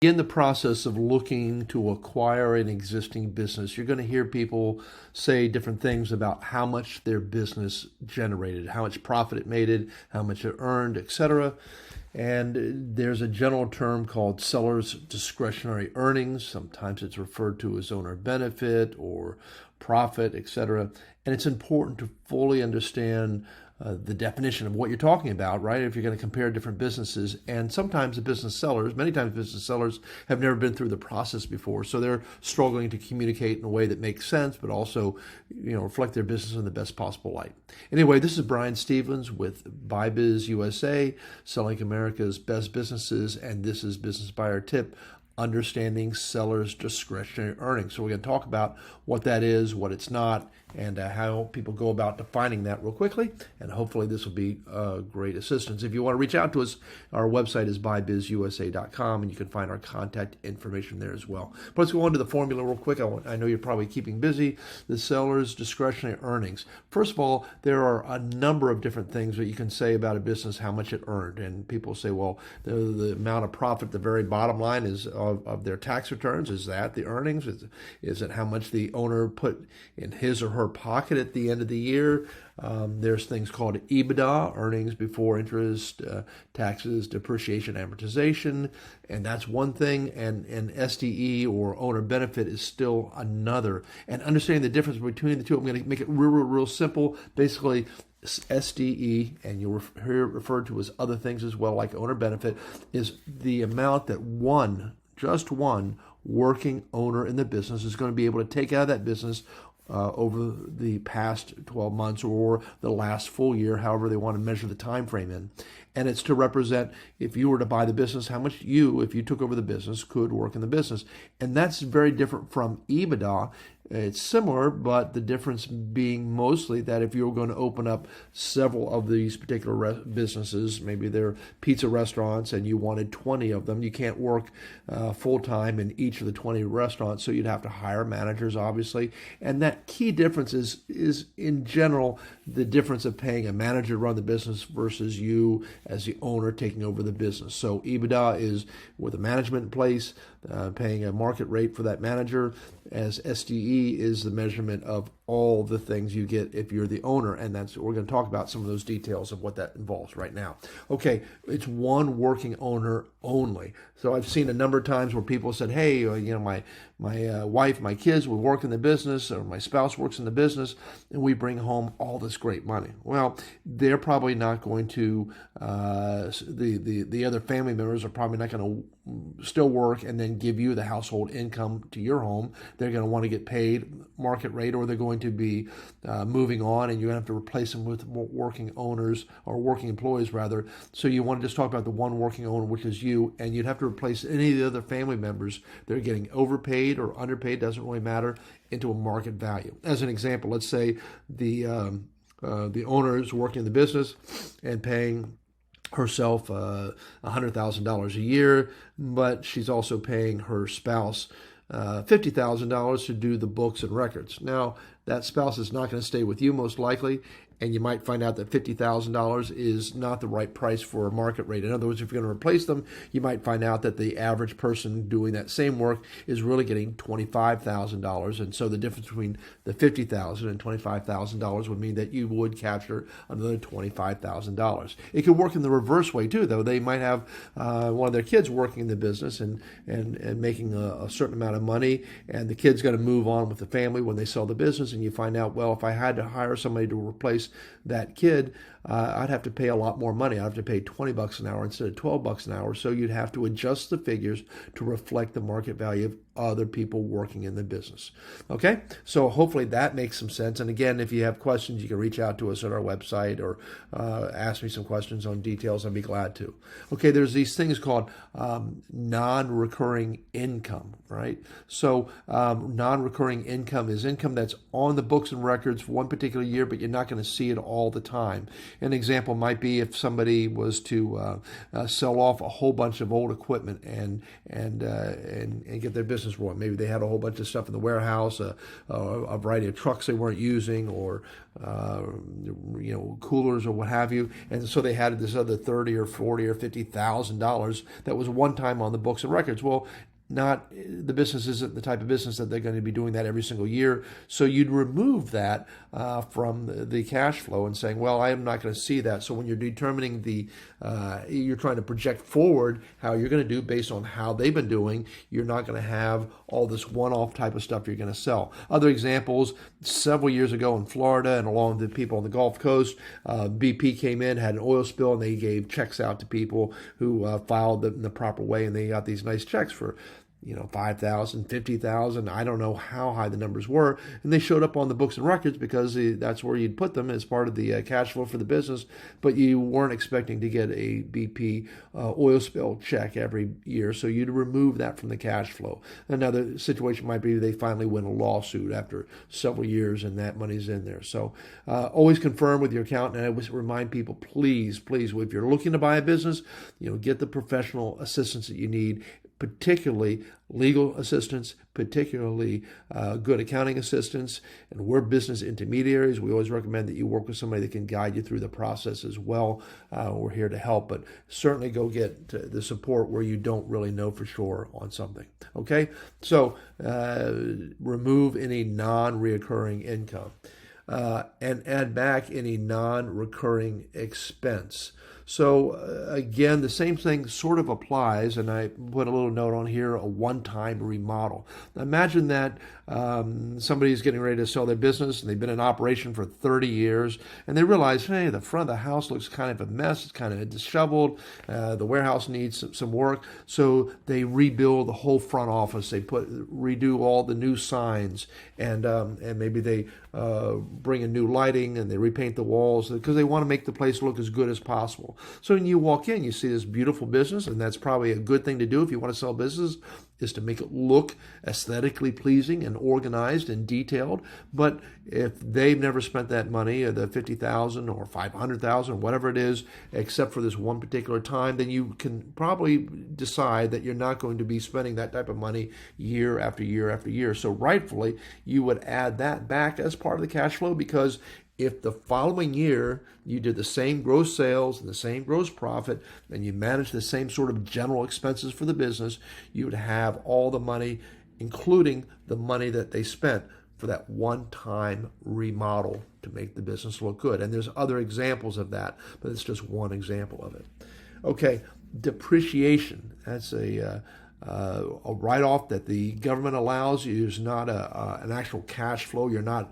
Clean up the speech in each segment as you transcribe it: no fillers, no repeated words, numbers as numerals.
In the process of looking to acquire an existing business, you're going to hear people say different things about how much their business generated, how much profit it made, how much it earned, etc. And there's a general term called seller's discretionary earnings. Sometimes it's referred to as owner benefit or profit, etc. And it's important to fully understand the definition of what you're talking about, right? If you're going to compare different businesses, and sometimes the business sellers, many times business sellers have never been through the process before, so they're struggling to communicate in a way that makes sense, but also, reflect their business in the best possible light. Anyway, this is Brian Stevens with BuyBizUSA, selling America's best businesses, and this is Business Buyer Tip: understanding sellers' discretionary earnings. So we're going to talk about what that is, what it's not, and how people go about defining that real quickly. And hopefully this will be great assistance. If you want to reach out to us, our website is BuyBizUSA.com, and you can find our contact information there as well. But let's go on to the formula real quick. I know you're probably keeping busy. The seller's discretionary earnings. First of all, there are a number of different things that you can say about a business, how much it earned. And people say, well, the amount of profit at the very bottom line is of their tax returns. Is that the earnings? Is it how much the owner put in his or her pocket at the end of the year? There's things called EBITDA, earnings before interest, taxes, depreciation, amortization, and that's one thing. And SDE, or owner benefit, is still another. And understanding the difference between the two, I'm going to make it real simple. Basically, SDE, and you'll hear it referred to as other things as well, like owner benefit, is the amount that just one working owner in the business is going to be able to take out of that business over the past 12 months or the last full year, however they want to measure the time frame in. And it's to represent, if you were to buy the business, how much if you took over the business, could work in the business. And that's very different from EBITDA. It's similar, but the difference being mostly that if you were going to open up several of these particular businesses, maybe they're pizza restaurants, and you wanted 20 of them, you can't work full-time in each of the 20 restaurants, so you'd have to hire managers, obviously. And that key difference is in general, the difference of paying a manager to run the business versus you as the owner taking over the business. So EBITDA is with a management in place, paying a market rate for that manager, as SDE is the measurement of all the things you get if you're the owner, and we're going to talk about some of those details of what that involves right now. Okay, it's one working owner only. So I've seen a number of times where people said, hey, my wife, my kids, we work in the business, or my spouse works in the business, and we bring home all this great money. Well, they're probably not going to, the other family members are probably not going to still work and then give you the household income to your home. They're going to want to get paid market rate, or they're going to be moving on, and you're going to have to replace them with working owners, or working employees rather. So you want to just talk about the one working owner, which is you, and you'd have to replace any of the other family members that are getting overpaid or underpaid, doesn't really matter, into a market value. As an example, let's say the owner is working in the business and paying herself $100,000 a year, but she's also paying her spouse $50,000 to do the books and records. Now, that spouse is not going to stay with you most likely, and you might find out that $50,000 is not the right price for a market rate. In other words, if you're going to replace them, you might find out that the average person doing that same work is really getting $25,000. And so the difference between the $50,000 and $25,000 would mean that you would capture another $25,000. It could work in the reverse way too, though. They might have one of their kids working in the business and making a certain amount of money, and the kid's going to move on with the family when they sell the business, and you find out, well, if I had to hire somebody to replace that kid, I'd have to pay a lot more money. I'd have to pay $20 an hour instead of $12 an hour. So you'd have to adjust the figures to reflect the market value of other people working in the business. Okay, so hopefully that makes some sense. And again, if you have questions, you can reach out to us at our website, or ask me some questions on details. I'd be glad to. Okay, there's these things called non-recurring income, right? So non-recurring income is income that's on the books and records for one particular year, but you're not going to see it all the time. An example might be if somebody was to sell off a whole bunch of old equipment and get their business rolling. Maybe they had a whole bunch of stuff in the warehouse, a variety of trucks they weren't using, or coolers or what have you, and so they had this other $30 or $40 or $50,000 that was one time on the books and records. Well, the business isn't the type of business that they're going to be doing that every single year. So you'd remove that from the cash flow and saying, well, I am not going to see that. So when you're determining you're trying to project forward how you're going to do based on how they've been doing, you're not going to have all this one-off type of stuff you're going to sell. Other examples, several years ago in Florida and along the people on the Gulf Coast, BP came in, had an oil spill, and they gave checks out to people who filed in the proper way, and they got these nice checks for $5,000, $50,000. I don't know how high the numbers were, and they showed up on the books and records because that's where you'd put them as part of the cash flow for the business. But you weren't expecting to get a BP oil spill check every year, so you'd remove that from the cash flow. Another situation might be they finally win a lawsuit after several years, and that money's in there. So always confirm with your accountant. And I always remind people, please, if you're looking to buy a business, get the professional assistance that you need, particularly legal assistance, particularly good accounting assistance. And we're business intermediaries. We always recommend that you work with somebody that can guide you through the process as well. We're here to help, but certainly go get the support where you don't really know for sure on something. Okay, so remove any non-recurring income and add back any non-recurring expense. So again, the same thing sort of applies, and I put a little note on here, a one-time remodel. Imagine that somebody's getting ready to sell their business, and they've been in operation for 30 years, and they realize, hey, the front of the house looks kind of a mess, it's kind of disheveled, the warehouse needs some work, so they rebuild the whole front office, they redo all the new signs, and maybe they bring in new lighting, and they repaint the walls, because they want to make the place look as good as possible. So when you walk in, you see this beautiful business, and that's probably a good thing to do if you want to sell business, is to make it look aesthetically pleasing and organized and detailed. But if they've never spent that money, or the $50,000 or $500,000, whatever it is, except for this one particular time, then you can probably decide that you're not going to be spending that type of money year after year after year. So rightfully, you would add that back as part of the cash flow, because if the following year you did the same gross sales and the same gross profit, and you managed the same sort of general expenses for the business, you would have all the money, including the money that they spent for that one-time remodel to make the business look good. And there's other examples of that, but it's just one example of it. Okay, depreciation. That's a write-off that the government allows you. Is not an actual cash flow. You're not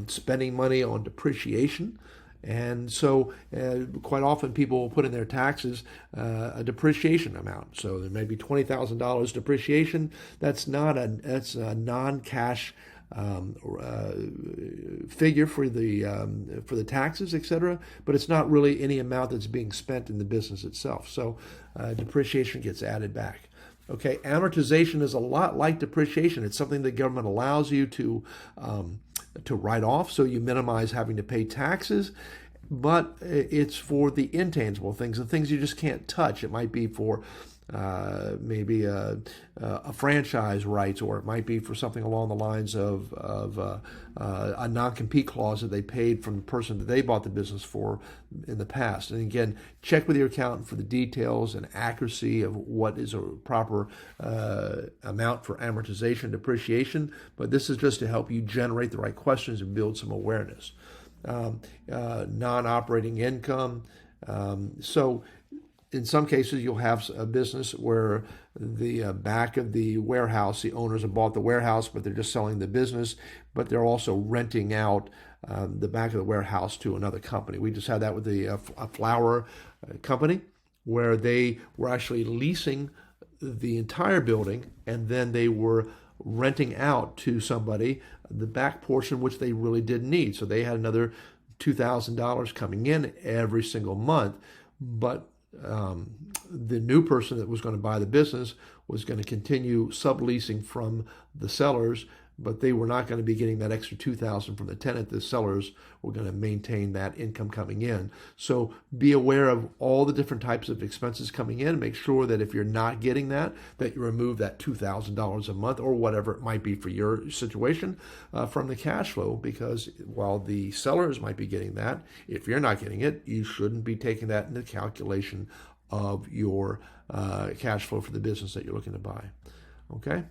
spending money on depreciation. And so quite often people will put in their taxes a depreciation amount. So there may be $20,000 depreciation. That's a non-cash figure for the taxes, etc. But it's not really any amount that's being spent in the business itself. So depreciation gets added back. Okay, amortization is a lot like depreciation. It's something the government allows you to write off, so you minimize having to pay taxes. But it's for the intangible things, the things you just can't touch. It might be for maybe a franchise rights, or it might be for something along the lines of a non-compete clause that they paid from the person that they bought the business for in the past. And again, check with your accountant for the details and accuracy of what is a proper amount for amortization, depreciation. But this is just to help you generate the right questions and build some awareness. Non-operating income. So in some cases, you'll have a business where the back of the warehouse, the owners have bought the warehouse, but they're just selling the business, but they're also renting out the back of the warehouse to another company. We just had that with a flour company, where they were actually leasing the entire building, and then they were renting out to somebody the back portion, which they really didn't need. So they had another $2,000 coming in every single month, but the new person that was going to buy the business was going to continue subleasing from the sellers but they were not going to be getting that extra $2,000 from the tenant. The sellers were going to maintain that income coming in. So be aware of all the different types of expenses coming in. Make sure that if you're not getting that you remove that $2,000 a month or whatever it might be for your situation from the cash flow, because while the sellers might be getting that, if you're not getting it, you shouldn't be taking that into calculation of your cash flow for the business that you're looking to buy. Okay?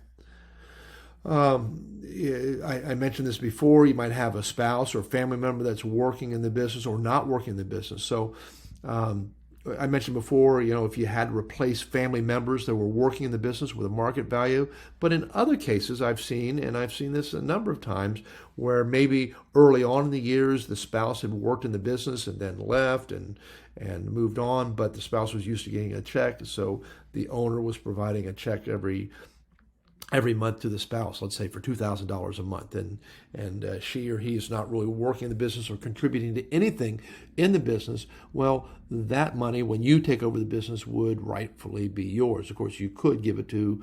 I mentioned this before. You might have a spouse or a family member that's working in the business or not working in the business. So I mentioned before, if you had to replace family members that were working in the business with a market value. But in other cases, I've seen this a number of times, where maybe early on in the years, the spouse had worked in the business and then left and moved on, but the spouse was used to getting a check. So the owner was providing a check every month to the spouse, let's say for $2,000 a month, and she or he is not really working in the business or contributing to anything in the business. Well, that money, when you take over the business, would rightfully be yours. Of course, you could give it to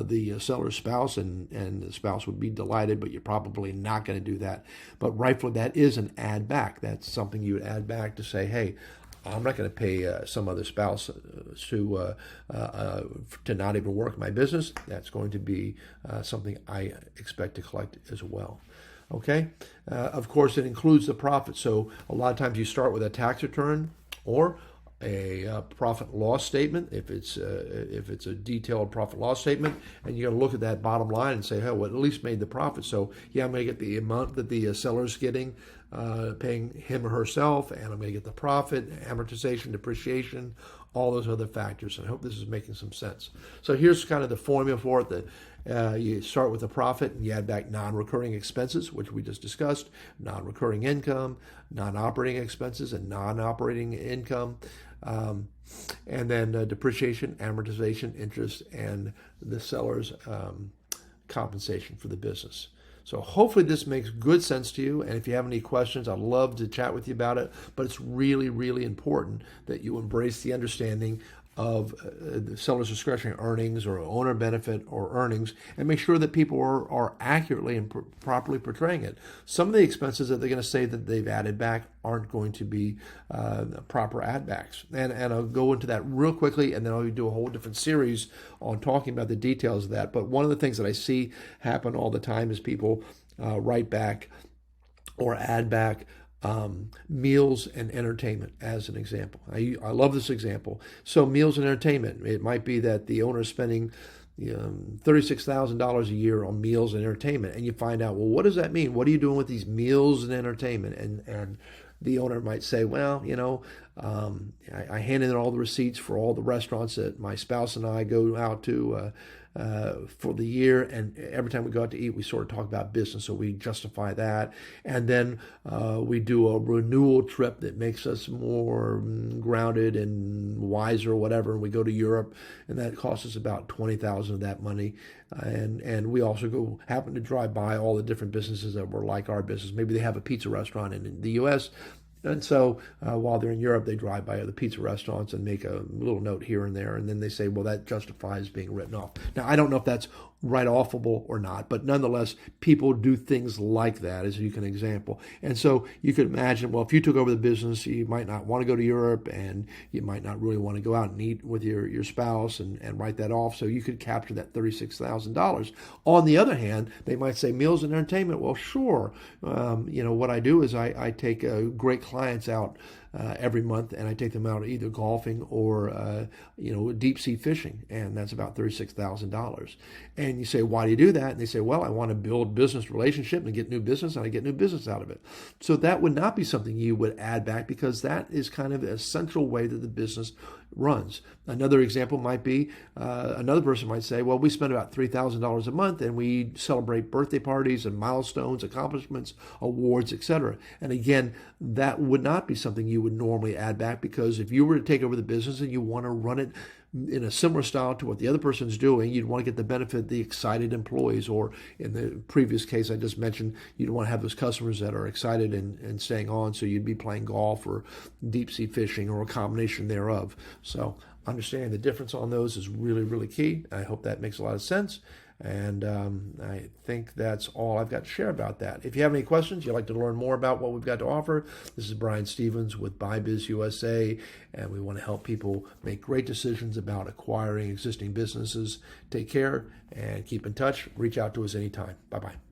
the seller's spouse, and the spouse would be delighted, but you're probably not going to do that. But rightfully, that is an add back. That's something you would add back to say, hey, I'm not going to pay some other spouse to not even work my business. That's going to be something I expect to collect as well. Okay? Of course, it includes the profit. So a lot of times you start with a tax return or a profit and loss statement, if it's a detailed profit and loss statement, and you're going to look at that bottom line and say, well, at least made the profit. So yeah, I'm going to get the amount that the seller's getting, paying him or herself, and I'm going to get the profit, amortization, depreciation, all those other factors. And I hope this is making some sense. So here's kind of the formula for it. That you start with the profit and you add back non-recurring expenses, which we just discussed, non-recurring income, non-operating expenses, and non-operating income. And then depreciation, amortization, interest, and the seller's compensation for the business. So hopefully this makes good sense to you. And if you have any questions, I'd love to chat with you about it. But it's really, really important that you embrace the understanding of the seller's discretionary earnings or owner benefit or earnings, and make sure that people are accurately and properly portraying it. Some of the expenses that they're going to say that they've added back aren't going to be proper add backs. And I'll go into that real quickly, and then I'll do a whole different series on talking about the details of that. But one of the things that I see happen all the time is people write back or add back meals and entertainment as an example. I love this example. So meals and entertainment, it might be that the owner is spending $36,000 a year on meals and entertainment, and you find out, well, what does that mean? What are you doing with these meals and entertainment? And the owner might say, well, I handed in all the receipts for all the restaurants that my spouse and I go out to for the year, and every time we go out to eat, we sort of talk about business, so we justify that. And then we do a renewal trip that makes us more grounded and wiser or whatever, and we go to Europe, and that costs us about $20,000 of that money. And we also happen to drive by all the different businesses that were like our business. Maybe they have a pizza restaurant in the U.S., and so while they're in Europe, they drive by other pizza restaurants and make a little note here and there. And then they say, well, that justifies being written off. Now, I don't know if that's write-offable or not, but nonetheless, people do things like that, as you can example. And so you could imagine, well, if you took over the business, you might not want to go to Europe, and you might not really want to go out and eat with your spouse and write that off. So you could capture that $36,000. On the other hand, they might say meals and entertainment. Well, sure. What I do is I take great clients out every month, and I take them out either golfing or deep sea fishing, and that's about $36,000. And you say, why do you do that? And they say, well, I want to build business relationship and get new business, and I get new business out of it. So that would not be something you would add back, because that is kind of a central way that the business runs. Another example might be another person might say, well, we spend about $3,000 a month, and we celebrate birthday parties and milestones, accomplishments, awards, etc. And again, that would not be something you would normally add back, because if you were to take over the business and you want to run it in a similar style to what the other person's doing, you'd want to get the benefit of the excited employees, or in the previous case I just mentioned, you'd want to have those customers that are excited and staying on, so you'd be playing golf or deep sea fishing or a combination thereof. So understanding the difference on those is really, really key. I hope that makes a lot of sense. And I think that's all I've got to share about that. If you have any questions, you'd like to learn more about what we've got to offer, this is Brian Stevens with BuyBizUSA, and we want to help people make great decisions about acquiring existing businesses. Take care and keep in touch. Reach out to us anytime. Bye-bye.